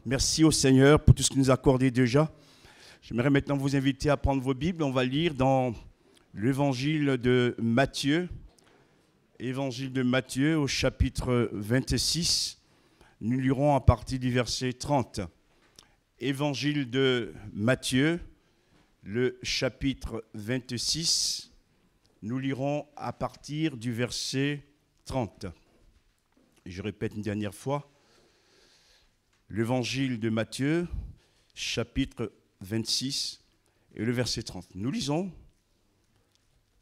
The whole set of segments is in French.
Merci au Seigneur pour tout ce qu'il nous a accordé déjà. J'aimerais maintenant vous inviter à prendre vos Bibles. On va lire dans l'évangile de Matthieu. Évangile de Matthieu au chapitre 26. Nous lirons à partir du verset 30. Évangile de Matthieu, le chapitre 26. Nous lirons à partir du verset 30. Je répète une dernière fois. L'évangile de Matthieu, chapitre 26 et le verset 30. Nous lisons.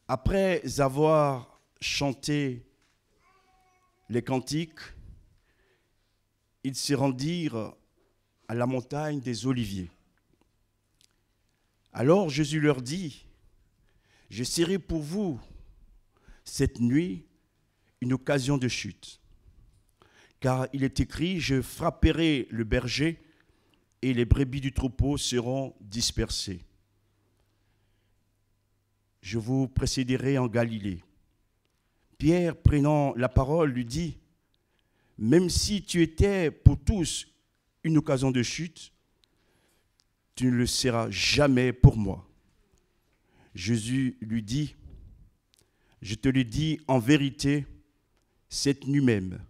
Après avoir chanté les cantiques, ils se rendirent à la montagne des Oliviers. Alors Jésus leur dit, « Je serai pour vous cette nuit une occasion de chute. Car il est écrit, je frapperai le berger et les brebis du troupeau seront dispersées. Je vous précéderai en Galilée. » Pierre, prenant la parole, lui dit, « Même si tu étais pour tous une occasion de chute, tu ne le seras jamais pour moi. » Jésus lui dit, « Je te le dis en vérité, cette nuit même,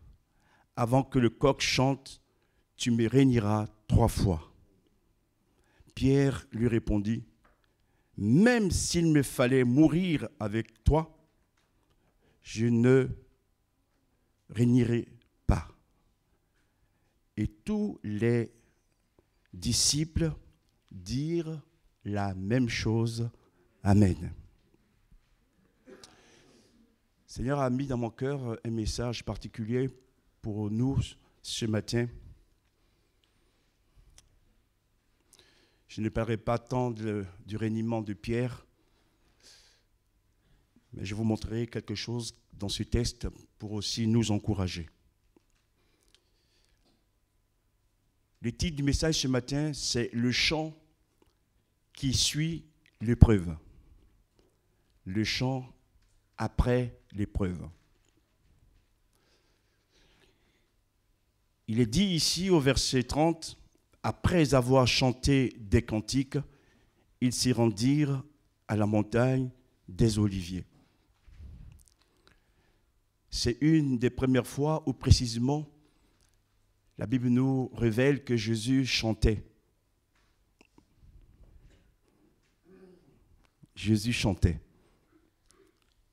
avant que le coq chante, tu me régneras 3 fois. » Pierre lui répondit, « Même s'il me fallait mourir avec toi, je ne régnerai pas. » Et tous les disciples dirent la même chose. Amen. Seigneur a mis dans mon cœur un message particulier pour nous ce matin. Je ne parlerai pas tant du reniement de Pierre, mais je vous montrerai quelque chose dans ce texte pour aussi nous encourager. Le titre du message ce matin, c'est « Le chant qui suit l'épreuve ». Le chant après l'épreuve. Il est dit ici au verset 30, « Après avoir chanté des cantiques, ils s'y rendirent à la montagne des Oliviers. » C'est une des premières fois où précisément la Bible nous révèle que Jésus chantait. Jésus chantait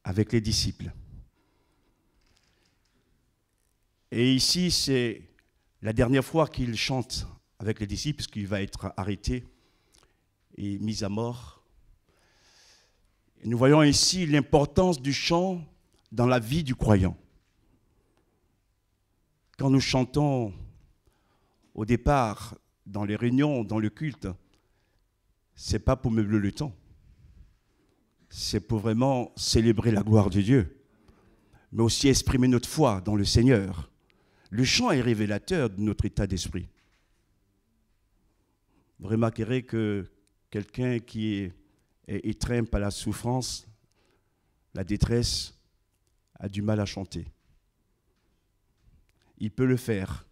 avec les disciples. Et ici, c'est la dernière fois qu'il chante avec les disciples, puisqu'il va être arrêté et mis à mort. Et nous voyons ici l'importance du chant dans la vie du croyant. Quand nous chantons au départ, dans les réunions, dans le culte, ce n'est pas pour meubler le temps. C'est pour vraiment célébrer la gloire de Dieu, mais aussi exprimer notre foi dans le Seigneur. Le chant est révélateur de notre état d'esprit. Vous remarquerez que quelqu'un qui est étreint par la souffrance, la détresse, a du mal à chanter. Il peut le faire,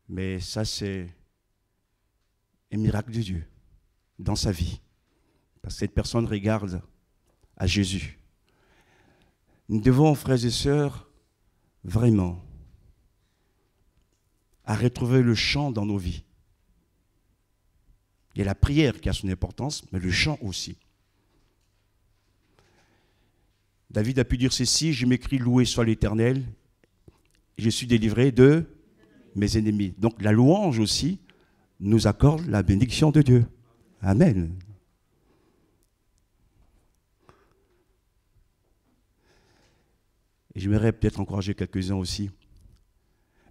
mais ça c'est un miracle de Dieu dans sa vie. Parce que cette personne regarde à Jésus. Nous devons, frères et sœurs, vraiment, à retrouver le chant dans nos vies. Il y a la prière qui a son importance, mais le chant aussi. David a pu dire ceci, « Je m'écris loué soit l'Éternel, je suis délivré de mes ennemis. » Donc la louange aussi nous accorde la bénédiction de Dieu. Amen. Et j'aimerais peut-être encourager quelques-uns aussi.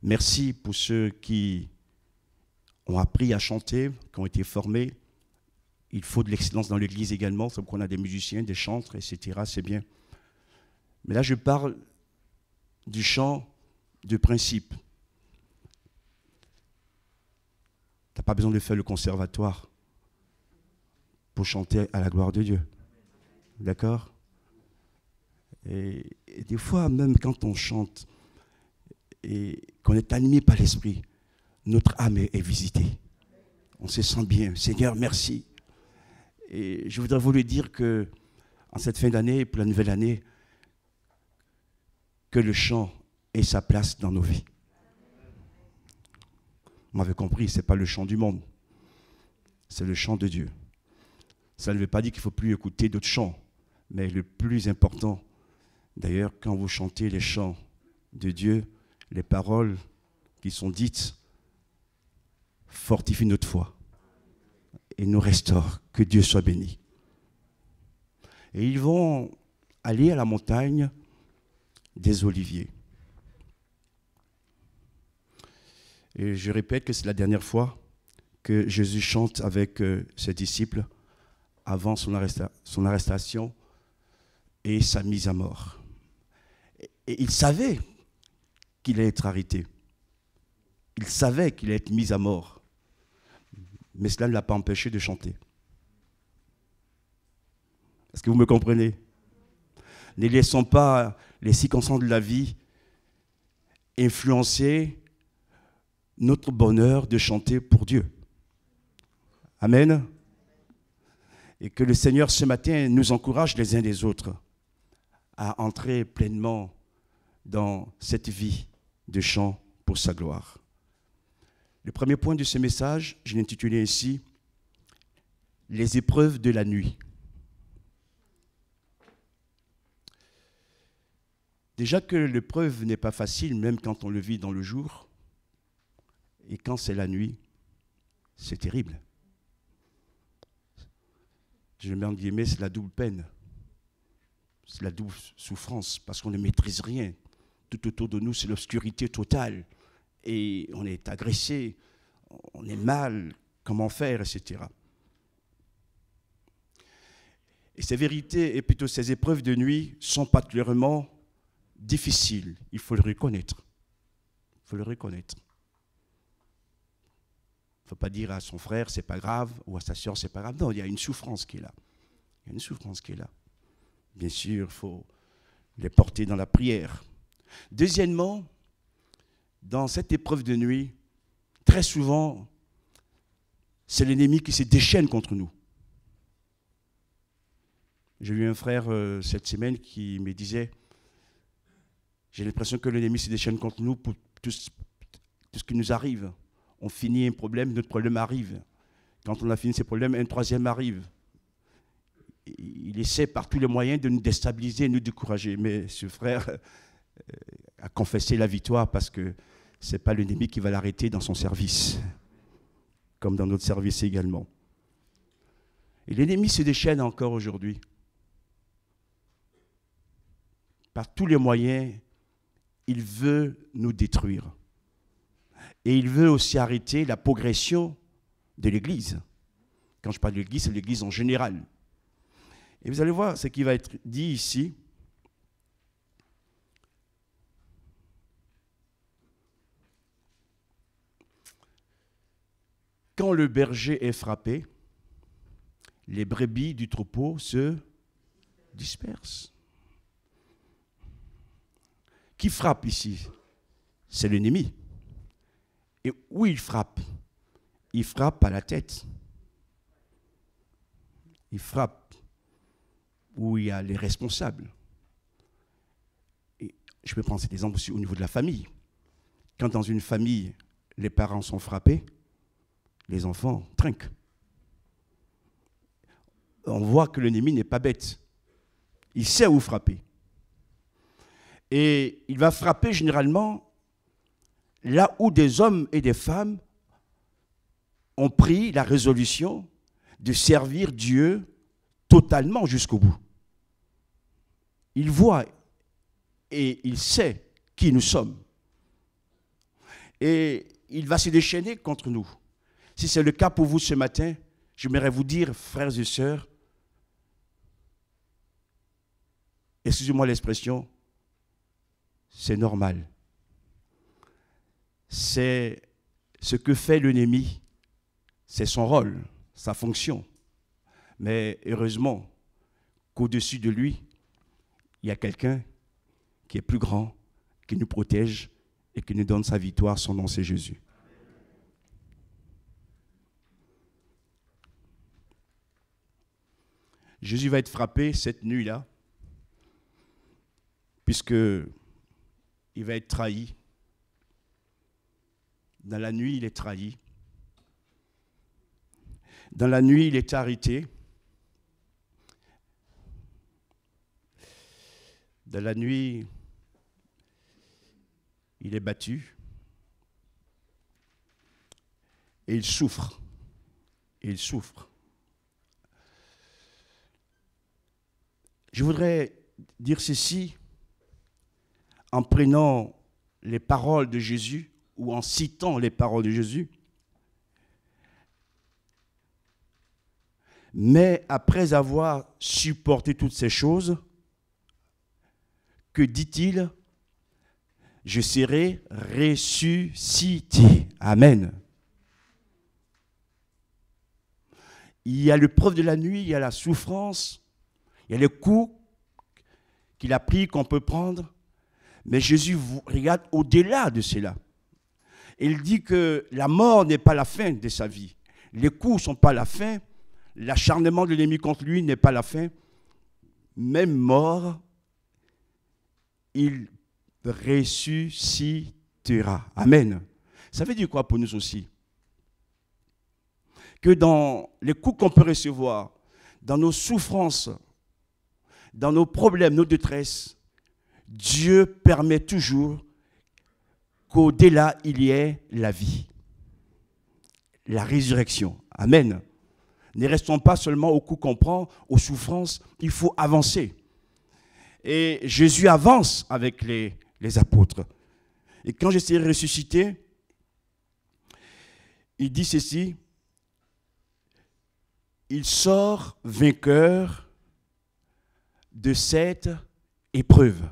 Merci pour ceux qui ont appris à chanter, qui ont été formés. Il faut de l'excellence dans l'Église également, comme qu'on a des musiciens, des chantres, etc. C'est bien. Mais là, je parle du chant de principe. Tu n'as pas besoin de faire le conservatoire pour chanter à la gloire de Dieu. D'accord ? Et des fois, même quand on chante et qu'on est animé par l'Esprit, notre âme est visitée. On se sent bien. Seigneur, merci. Et je voudrais vous le dire que, en cette fin d'année, pour la nouvelle année, que le chant ait sa place dans nos vies. Vous m'avez compris, ce n'est pas le chant du monde. C'est le chant de Dieu. Ça ne veut pas dire qu'il ne faut plus écouter d'autres chants. Mais le plus important, d'ailleurs, quand vous chantez les chants de Dieu, les paroles qui sont dites fortifient notre foi et nous restaurent. Que Dieu soit béni. Et ils vont aller à la montagne des Oliviers. Et je répète que c'est la dernière fois que Jésus chante avec ses disciples avant son arrestation et sa mise à mort. Et il savait qu'il allait être arrêté. Il savait qu'il allait être mis à mort. Mais cela ne l'a pas empêché de chanter. Est-ce que vous me comprenez? Ne laissons pas les circonstances de la vie influencer notre bonheur de chanter pour Dieu. Amen. Et que le Seigneur ce matin nous encourage les uns les autres à entrer pleinement dans cette vie de chant pour sa gloire. Le premier point de ce message, je l'ai intitulé ici « Les épreuves de la nuit ». Déjà que l'épreuve n'est pas facile, même quand on le vit dans le jour, et quand c'est la nuit, c'est terrible. Je mets en guillemets, c'est la double peine. C'est la double souffrance, parce qu'on ne maîtrise rien. Tout autour de nous, c'est l'obscurité totale. Et on est agressé, on est mal, comment faire, etc. Et ces vérités, et plutôt ces épreuves de nuit, sont particulièrement difficiles. Il faut le reconnaître. Il faut le reconnaître. Il ne faut pas dire à son frère, c'est pas grave, ou à sa sœur, c'est pas grave. Non, il y a une souffrance qui est là. Il y a une souffrance qui est là. Bien sûr, il faut les porter dans la prière. Deuxièmement, dans cette épreuve de nuit, très souvent, c'est l'ennemi qui se déchaîne contre nous. J'ai eu un frère cette semaine qui me disait, j'ai l'impression que l'ennemi se déchaîne contre nous pour tout ce qui nous arrive. On finit un problème, notre problème arrive. Quand on a fini ces problèmes, un troisième arrive. Il essaie par tous les moyens de nous déstabiliser, de nous décourager. Mais ce frère a confessé la victoire parce que ce n'est pas l'ennemi qui va l'arrêter dans son service, comme dans notre service également. Et l'ennemi se déchaîne encore aujourd'hui. Par tous les moyens, il veut nous détruire. Et il veut aussi arrêter la progression de l'Église. Quand je parle de l'Église, c'est l'Église en général. Et vous allez voir ce qui va être dit ici. Quand le berger est frappé, les brebis du troupeau se dispersent. Qui frappe ici? C'est l'ennemi. Et où il frappe? Il frappe à la tête. Il frappe où il y a les responsables. Et je peux prendre cet exemple aussi au niveau de la famille. Quand dans une famille, les parents sont frappés, les enfants trinquent. On voit que l'ennemi n'est pas bête. Il sait où frapper. Et il va frapper généralement là où des hommes et des femmes ont pris la résolution de servir Dieu totalement jusqu'au bout. Il voit et il sait qui nous sommes. Et il va se déchaîner contre nous. Si c'est le cas pour vous ce matin, j'aimerais vous dire, frères et sœurs, excusez-moi l'expression, c'est normal. C'est ce que fait l'ennemi, c'est son rôle, sa fonction. Mais heureusement qu'au-dessus de lui, il y a quelqu'un qui est plus grand, qui nous protège et qui nous donne sa victoire. Son nom, c'est Jésus. Jésus va être frappé cette nuit-là, puisque il va être trahi. Dans la nuit, il est trahi. Dans la nuit, il est arrêté. Dans la nuit, il est battu. Et il souffre. Et il souffre. Je voudrais dire ceci en prenant les paroles de Jésus ou en citant les paroles de Jésus. Mais après avoir supporté toutes ces choses, que dit-il? Je serai ressuscité. Amen. Il y a l'épreuve de la nuit, il y a la souffrance, il y a les coups qu'il a pris, qu'on peut prendre. Mais Jésus regarde au-delà de cela. Il dit que la mort n'est pas la fin de sa vie. Les coups ne sont pas la fin. L'acharnement de l'ennemi contre lui n'est pas la fin. Même mort, il ressuscitera. Amen. Ça veut dire quoi pour nous aussi? Que dans les coups qu'on peut recevoir, dans nos souffrances, dans nos problèmes, nos détresses, Dieu permet toujours qu'au-delà, il y ait la vie, la résurrection. Amen. Ne restons pas seulement aux coups qu'on prend, aux souffrances, il faut avancer. Et Jésus avance avec les apôtres. Et quand je serai ressuscité, il dit ceci, il sort vainqueur de cette épreuve.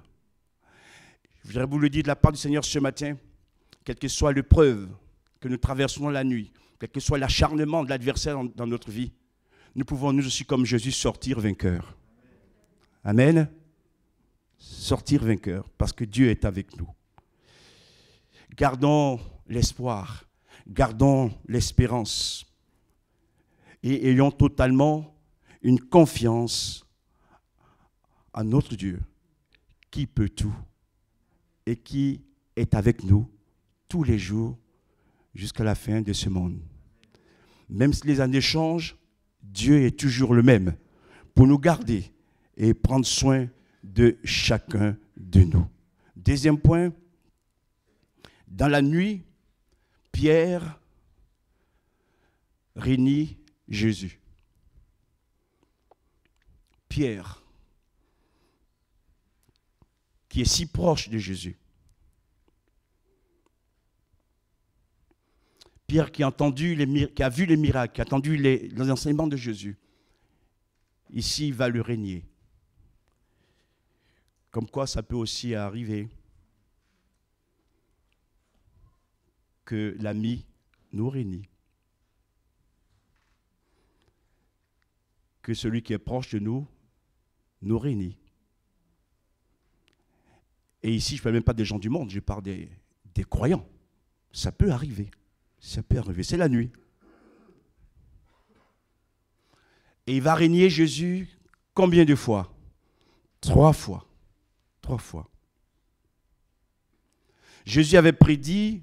Je voudrais vous le dire de la part du Seigneur ce matin, quelle que soit l'épreuve que nous traversons la nuit, quel que soit l'acharnement de l'adversaire dans notre vie, nous pouvons nous aussi comme Jésus sortir vainqueurs. Amen. Sortir vainqueurs parce que Dieu est avec nous. Gardons l'espoir, gardons l'espérance et ayons totalement une confiance en notre Dieu qui peut tout et qui est avec nous tous les jours jusqu'à la fin de ce monde. Même si les années changent, Dieu est toujours le même pour nous garder et prendre soin de chacun de nous. Deuxième point, dans la nuit, Pierre renie Jésus. Pierre, qui est si proche de Jésus. Pierre qui a vu les miracles, qui a entendu les enseignements de Jésus. Ici, il va le régner. Comme quoi, ça peut aussi arriver que l'ami nous renie. Que celui qui est proche de nous nous renie. Et ici, je ne parle même pas des gens du monde, je parle des croyants. Ça peut arriver. Ça peut arriver. C'est la nuit. Et il va régner Jésus combien de fois? 3 fois. 3 fois. Jésus avait prédit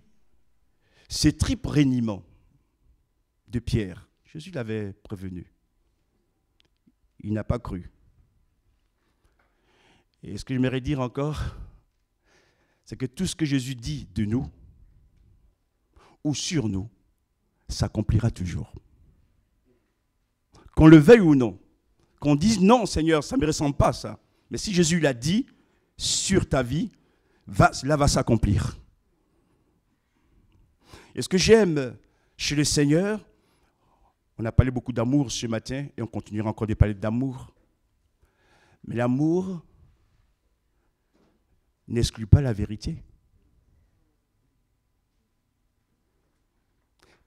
ces triples régnements de Pierre. Jésus l'avait prévenu. Il n'a pas cru. Et ce que j'aimerais dire encore, c'est que tout ce que Jésus dit de nous, ou sur nous, s'accomplira toujours. Qu'on le veuille ou non, qu'on dise non Seigneur, ça ne me ressemble pas ça. Mais si Jésus l'a dit sur ta vie, cela va s'accomplir. Et ce que j'aime chez le Seigneur, on a parlé beaucoup d'amour ce matin et on continuera encore de parler d'amour. Mais l'amour n'exclut pas la vérité.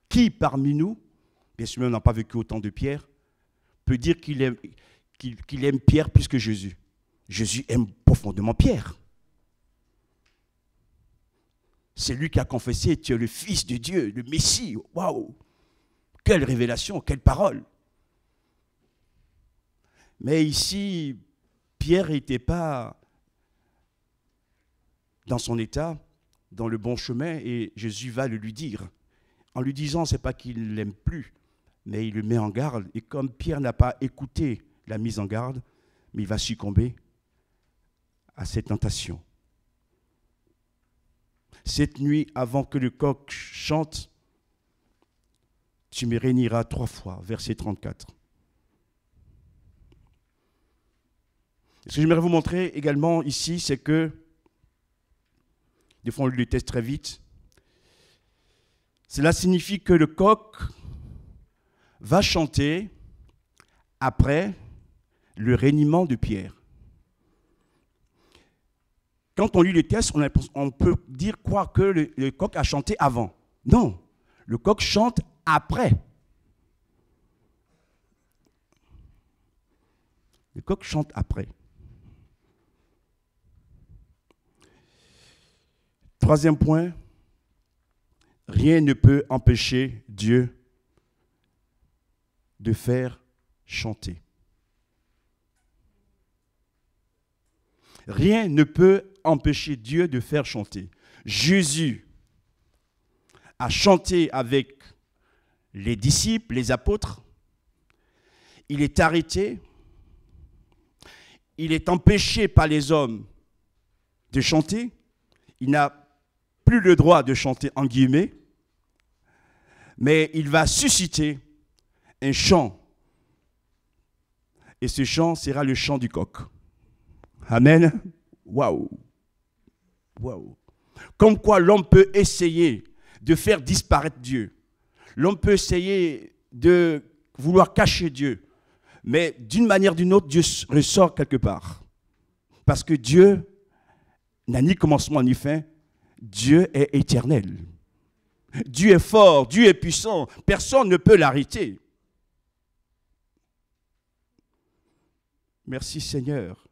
Qui parmi nous, bien sûr on n'a pas vécu autant de Pierre, peut dire qu'il aime Pierre plus que Jésus? Jésus aime profondément Pierre. C'est lui qui a confessé, tu es le Fils de Dieu, le Messie. Waouh! Quelle révélation, quelle parole! Mais ici, Pierre n'était pas dans son état, dans le bon chemin, et Jésus va le lui dire. En lui disant, ce n'est pas qu'il ne l'aime plus, mais il le met en garde. Et comme Pierre n'a pas écouté la mise en garde, mais il va succomber à cette tentation. Cette nuit, avant que le coq chante, tu me réuniras 3 fois, verset 34. Ce que j'aimerais vous montrer également ici, c'est que, des fois on lit le texte très vite, cela signifie que le coq va chanter après le reniement de Pierre. Quand on lit le texte, on peut croire que le coq a chanté avant. Non, le coq chante après. Le coq chante après. Troisième point, rien ne peut empêcher Dieu de faire chanter. Rien ne peut empêcher Dieu de faire chanter. Jésus a chanté avec les disciples, les apôtres. Il est arrêté. Il est empêché par les hommes de chanter. Il n'a plus le droit de chanter en guillemets. Mais il va susciter un chant. Et ce chant sera le chant du coq. Amen. Waouh. Waouh. Comme quoi l'homme peut essayer de faire disparaître Dieu. L'homme peut essayer de vouloir cacher Dieu. Mais d'une manière ou d'une autre, Dieu ressort quelque part. Parce que Dieu n'a ni commencement ni fin. Dieu est éternel. Dieu est fort, Dieu est puissant. Personne ne peut l'arrêter. Merci Seigneur.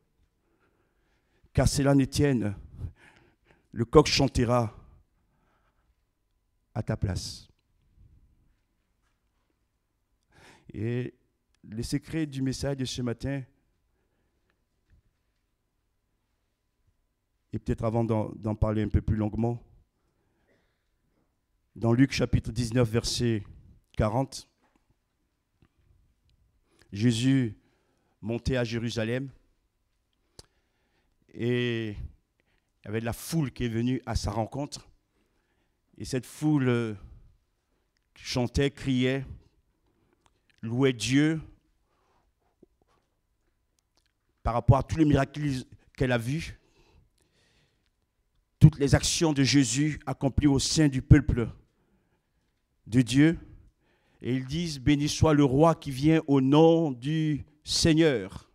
Qu'à cela ne tienne, le coq chantera à ta place. Et le secret du message de ce matin, et peut-être avant d'en parler un peu plus longuement, dans Luc chapitre 19, verset 40, Jésus montait à Jérusalem et il y avait de la foule qui est venue à sa rencontre. Et cette foule chantait, criait, louait Dieu par rapport à tous les miracles qu'elle a vus, toutes les actions de Jésus accomplies au sein du peuple de Dieu. Et ils disent, béni soit le roi qui vient au nom du Seigneur.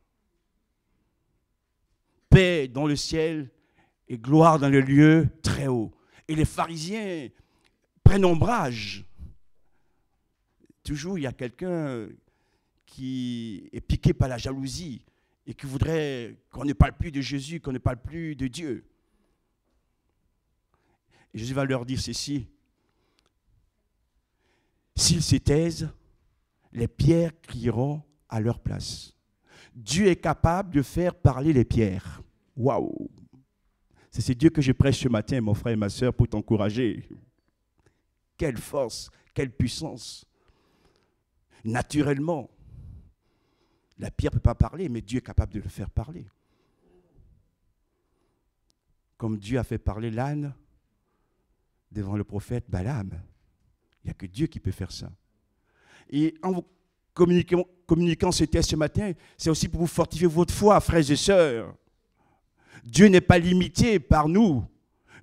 Paix dans le ciel et gloire dans le lieu très haut. Et les pharisiens prennent ombrage. Toujours, il y a quelqu'un qui est piqué par la jalousie et qui voudrait qu'on ne parle plus de Jésus, qu'on ne parle plus de Dieu. Et Jésus va leur dire ceci. S'ils se taisent, les pierres crieront à leur place. Dieu est capable de faire parler les pierres. Waouh! C'est ce Dieu que je prêche ce matin, mon frère et ma soeur, pour t'encourager. Quelle force, quelle puissance. Naturellement, la pierre ne peut pas parler, mais Dieu est capable de le faire parler. Comme Dieu a fait parler l'âne devant le prophète Balaam. Il n'y a que Dieu qui peut faire ça. Et en vous communiquant ce texte ce matin, c'est aussi pour vous fortifier votre foi, frères et sœurs. Dieu n'est pas limité par nous.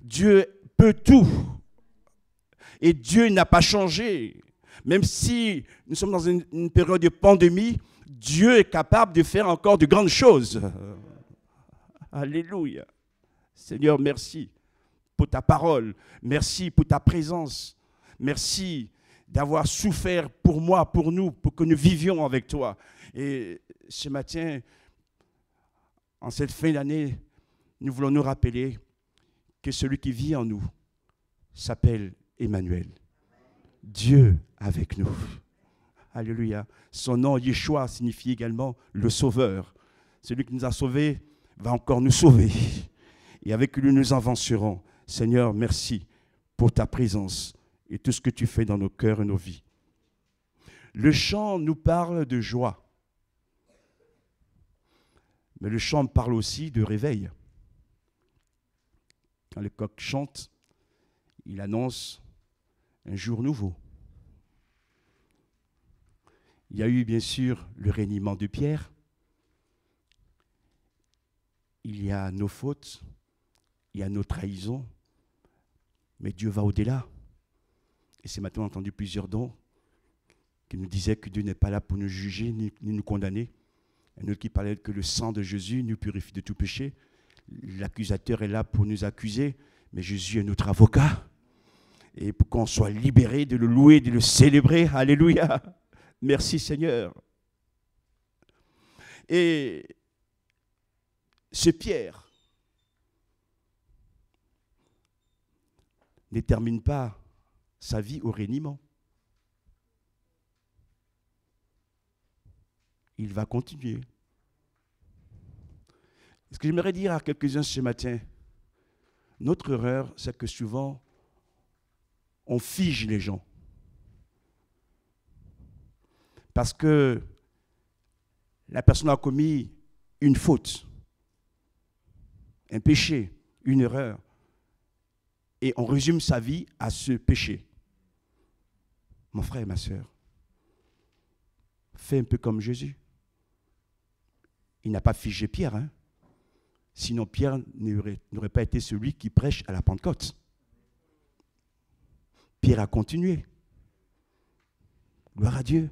Dieu peut tout. Et Dieu n'a pas changé. Même si nous sommes dans une période de pandémie, Dieu est capable de faire encore de grandes choses. Alléluia. Seigneur, merci pour ta parole. Merci pour ta présence. Merci d'avoir souffert pour moi, pour nous, pour que nous vivions avec toi. Et ce matin, en cette fin d'année, nous voulons nous rappeler que celui qui vit en nous s'appelle Emmanuel. Dieu avec nous. Alléluia. Son nom, Yeshua, signifie également le Sauveur. Celui qui nous a sauvés va encore nous sauver. Et avec lui, nous avancerons. Seigneur, merci pour ta présence et tout ce que tu fais dans nos cœurs et nos vies. Le chant nous parle de joie. Mais le chant parle aussi de réveil. Quand le coq chante, il annonce un jour nouveau. Il y a eu bien sûr le reniement de Pierre. Il y a nos fautes, il y a nos trahisons, mais Dieu va au-delà. Et ce matin, on a entendu plusieurs dons qui nous disaient que Dieu n'est pas là pour nous juger ni nous condamner. Un autre qui parlait que le sang de Jésus nous purifie de tout péché. L'accusateur est là pour nous accuser, mais Jésus est notre avocat. Et pour qu'on soit libéré de le louer, de le célébrer. Alléluia. Merci Seigneur. Et ce Pierre ne termine pas sa vie au reniement. Il va continuer. Ce que j'aimerais dire à quelques-uns ce matin, notre erreur, c'est que souvent, on fige les gens. Parce que la personne a commis une faute, un péché, une erreur, et on résume sa vie à ce péché. Mon frère et ma sœur, fais un peu comme Jésus. Il n'a pas figé Pierre, hein? Sinon Pierre n'aurait pas été celui qui prêche à la Pentecôte. Pierre a continué. Gloire à Dieu.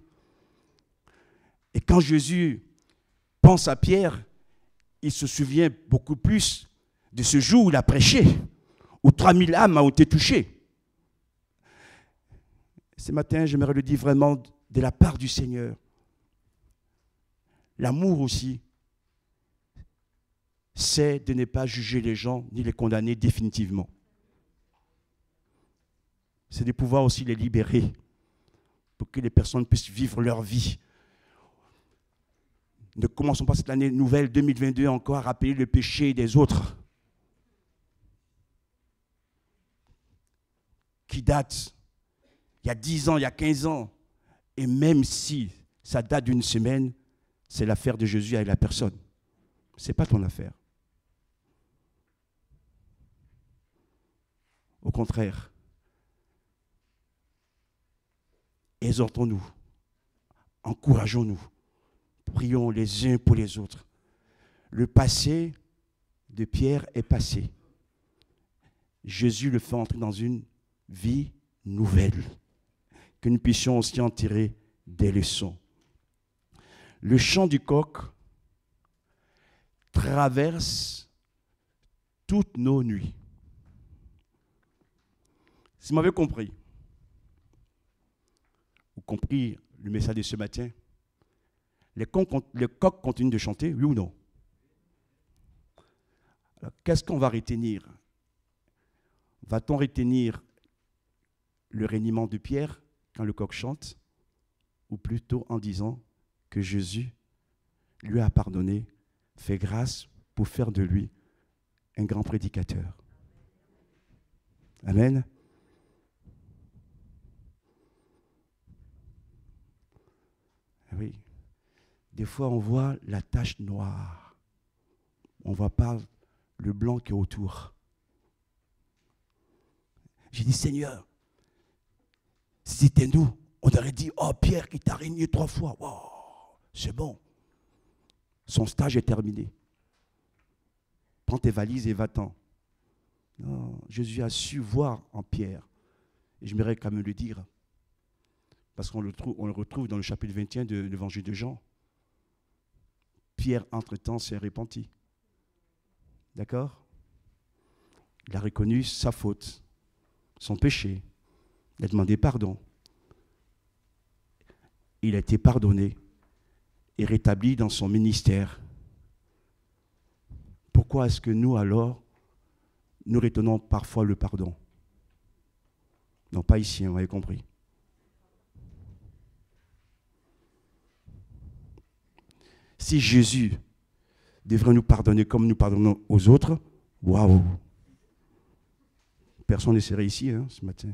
Et quand Jésus pense à Pierre, il se souvient beaucoup plus de ce jour où il a prêché, où 3000 âmes ont été touchées. Ce matin, j'aimerais le dire vraiment de la part du Seigneur. L'amour aussi, c'est de ne pas juger les gens ni les condamner définitivement. C'est de pouvoir aussi les libérer pour que les personnes puissent vivre leur vie. Ne commençons pas cette année nouvelle 2022 encore à rappeler le péché des autres qui datent il y a 10 ans, il y a 15 ans. Et même si ça date d'une semaine, c'est l'affaire de Jésus avec la personne. Ce n'est pas ton affaire. Au contraire, exhortons-nous, encourageons-nous, prions les uns pour les autres. Le passé de Pierre est passé. Jésus le fait entrer dans une vie nouvelle, que nous puissions aussi en tirer des leçons. Le chant du coq traverse toutes nos nuits. Si vous m'avez compris, ou compris le message de ce matin, les coqs continuent de chanter, oui ou non? Alors, qu'est-ce qu'on va retenir? Va-t-on retenir le reniement de Pierre quand le coq chante, ou plutôt en disant que Jésus lui a pardonné, fait grâce pour faire de lui un grand prédicateur? Amen. Oui. Des fois, on voit la tache noire. On ne voit pas le blanc qui est autour. J'ai dit, Seigneur, si c'était nous, on aurait dit, oh Pierre qui t'a régné 3 fois. Wow, c'est bon. Son stage est terminé. Prends tes valises et va-t'en. Non, Jésus a su voir en Pierre. Et j'aimerais quand même le dire. Parce qu'on le retrouve dans le chapitre 21 de l'évangile de Jean. Pierre, entre-temps, s'est repenti. D'accord? Il a reconnu sa faute, son péché. Il a demandé pardon. Il a été pardonné et rétabli dans son ministère. Pourquoi est-ce que nous, alors, nous retenons parfois le pardon? Non, pas ici, vous avez compris. Si Jésus devrait nous pardonner comme nous pardonnons aux autres, waouh! Personne ne serait ici ce matin.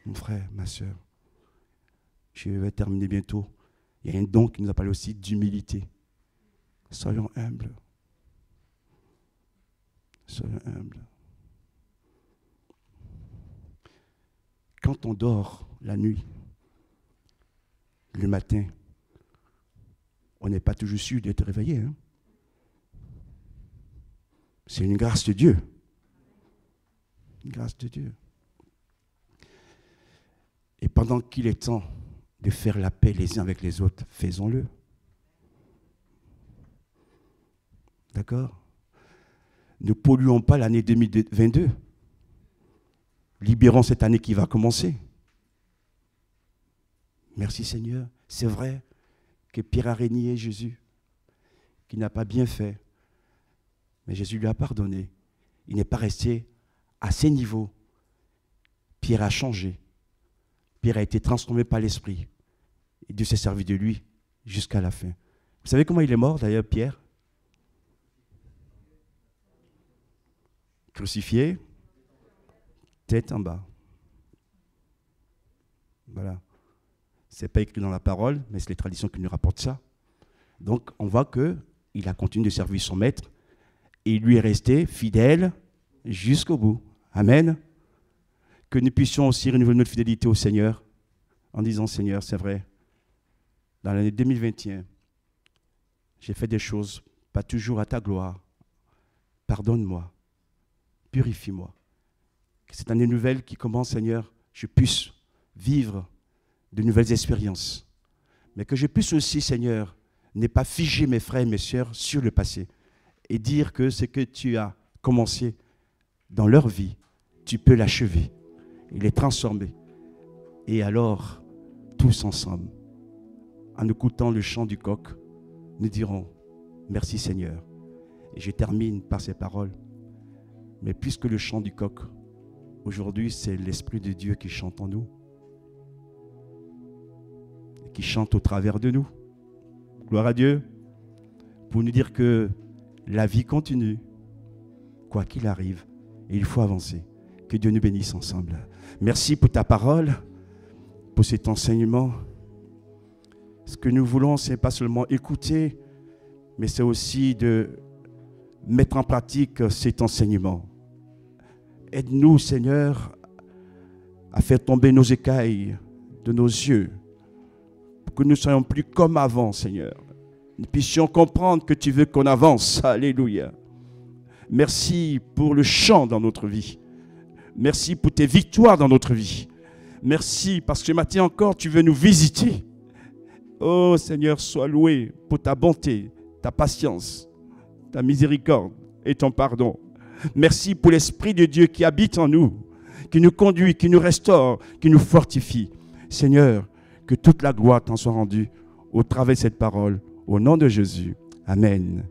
Mon frère, ma soeur, je vais terminer bientôt. Il y a un don qui nous a parlé aussi d'humilité. Soyons humbles. Soyons humbles. Quand on dort la nuit, le matin, on n'est pas toujours sûr d'être réveillé. C'est une grâce de Dieu. Une grâce de Dieu. Et pendant qu'il est temps de faire la paix les uns avec les autres, faisons-le. D'accord? Ne polluons pas l'année 2022. Libérons cette année qui va commencer. Merci Seigneur. C'est vrai que Pierre a régné Jésus, qui n'a pas bien fait. Mais Jésus lui a pardonné. Il n'est pas resté à ses niveaux. Pierre a changé. Pierre a été transformé par l'Esprit. Et Dieu s'est servi de lui jusqu'à la fin. Vous savez comment il est mort d'ailleurs, Pierre? Crucifié, tête en bas. Voilà. Ce n'est pas écrit dans la parole, mais c'est les traditions qui nous rapportent ça. Donc, on voit qu'il a continué de servir son maître et il lui est resté fidèle jusqu'au bout. Amen. Que nous puissions aussi renouveler notre fidélité au Seigneur en disant, Seigneur, c'est vrai, dans l'année 2021, j'ai fait des choses pas toujours à ta gloire. Pardonne-moi, purifie-moi. Que cette année nouvelle qui commence, Seigneur, je puisse vivre de nouvelles expériences. Mais que je puisse aussi, Seigneur, ne pas figer mes frères et mes sœurs sur le passé et dire que ce que tu as commencé dans leur vie, tu peux l'achever et les transformer. Et alors, tous ensemble, en écoutant le chant du coq, nous dirons merci Seigneur. Et je termine par ces paroles. Mais puisque le chant du coq, aujourd'hui, c'est l'Esprit de Dieu qui chante en nous, et qui chante au travers de nous. Gloire à Dieu, pour nous dire que la vie continue, quoi qu'il arrive, et il faut avancer. Que Dieu nous bénisse ensemble. Merci pour ta parole, pour cet enseignement. Ce que nous voulons, ce n'est pas seulement écouter, mais c'est aussi de mettre en pratique cet enseignement. Aide-nous, Seigneur, à faire tomber nos écailles de nos yeux, pour que nous ne soyons plus comme avant, Seigneur. Nous puissions comprendre que tu veux qu'on avance. Alléluia. Merci pour le chant dans notre vie. Merci pour tes victoires dans notre vie. Merci parce que ce matin encore, tu veux nous visiter. Oh Seigneur, sois loué pour ta bonté, ta patience, ta miséricorde et ton pardon. Merci pour l'Esprit de Dieu qui habite en nous, qui nous conduit, qui nous restaure, qui nous fortifie. Seigneur, que toute la gloire t'en soit rendue au travers de cette parole. Au nom de Jésus. Amen.